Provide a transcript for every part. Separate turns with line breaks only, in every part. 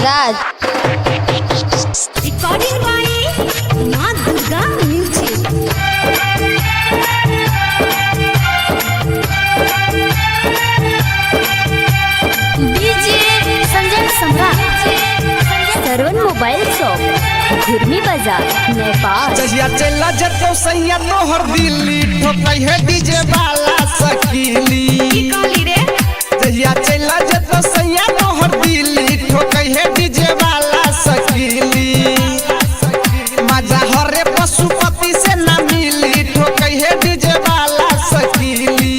Raj.
Recording by मां Durga music. DJ Sanjay सम्राट, सरवन mobile shop, घुर्मी बाजार, नेपाल।
जहिया चला जतो सैया तोहर दिल्ली ठोकै है डीजे वाला सकीली।
की कहली रे?
जहिया चला जतो सैया तोहर दिल्ली ठोकै है डीजे वाला सकीली। मजा हरे पशुपति से ना मिली ठोकै है डीजे वाला सकीली।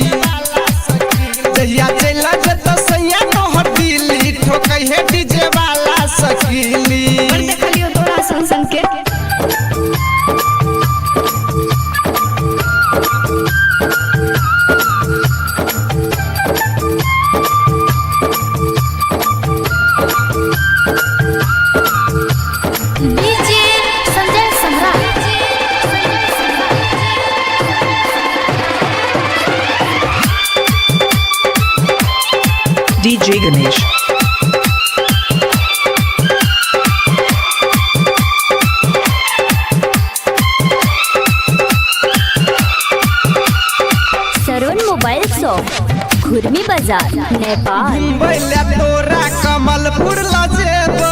जहिया चला जतो सैया तोहर दिल्ली ठोकै है डीजे वाला सकीली।
और देखलियो तोरा संग संग के डीजे संजय सम्राट,
DJ Ganesh.
सरवन मोबाइल शॉप, घुर्मी बाजार, नेपाल।
बैला तोरा कमलपुर लजेबो,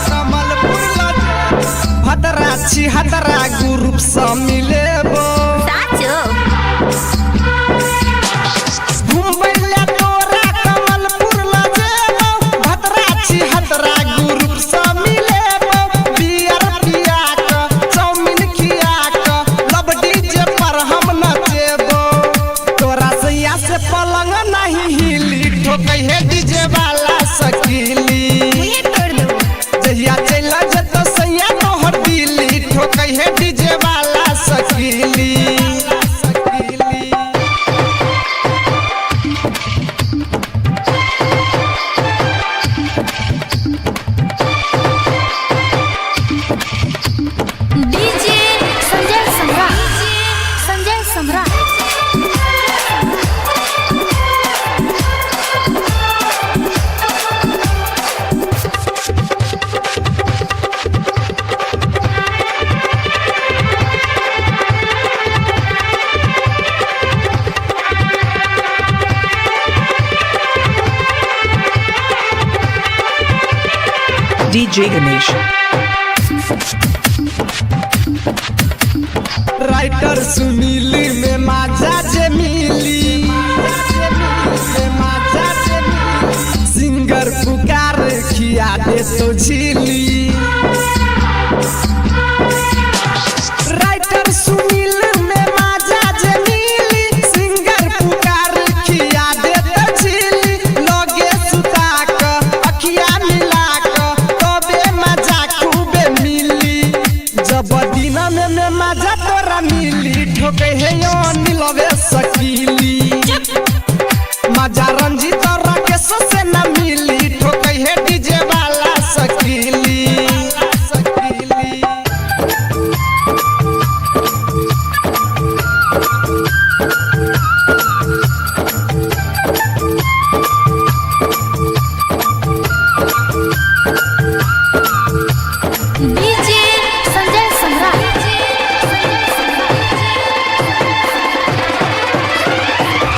कमलपुर लजेबो। भदरा छिहदरा ग्रुप से मिलेबो। बैला तोरा कमलपुर लजेबो, भदरा छिहदरा ग्रुप से मिलेबो। बियर पिया के चाउमीन खिया के लब डीजे पर हम नचेबो। तोरा सैया से पलंग नहीं हिली ठोकै है डीजे वाला सकीली।
मुझे तोड़ दो।
जहिया चला जतो सैया तोहर दिल्ली ठोकै है डीजे वाला सकीली।
डीजे संजय सम्राट, संजय सम्राट।
DJ Ganesh.
राइटर सुनील में माजा जे मिली, सिंगर पुकार खिया दे तो झीली। राइटर सुनील में माजा जे मिली, सिंगर पुकार खिया दे तो झीली। लगे सुता के अखिया मिला के तबे मजा खूबे मिली। जब दिन में मजा तोरा मिली ठोकै है यो नीलवे सकीली। मजा रंजीत राकेश से न मिली ठोकै है डीजे वाला सकीली।
डीजे संजय सम्राट,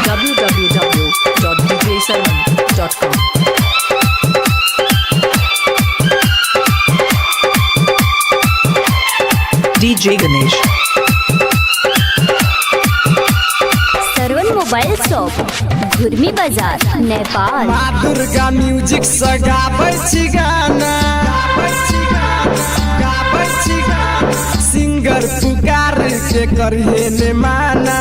www.djsalman.com. DJ Ganesh.
सरवन मोबाइल शॉप, घुर्मी बाजार, नेपाल।
माँ दुर्गा म्यूजिक से गाबै छी गाना, गाबै छी गाना। सिंगर पुकार के करिए ने माना।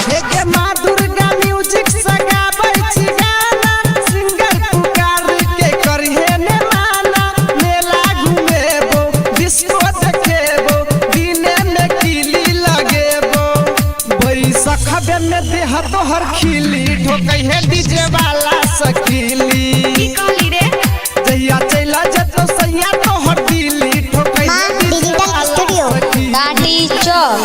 हे गे माँ दुर्गा म्यूजिक से गाबै छी गाना, सिंगर पुकार के करिए ने माना। मेला घुमेबो, डिस्को देखेबो, दिने में किली लगेबो। बैसखबे में देह तोहर खिली ठोकै है डीजे वाला सकीली।
की कहली रे?
जहिया चला जतो सैया तोहर दिल्ली ठोकै है डीजे वाला सकीली।
घाटी चौक।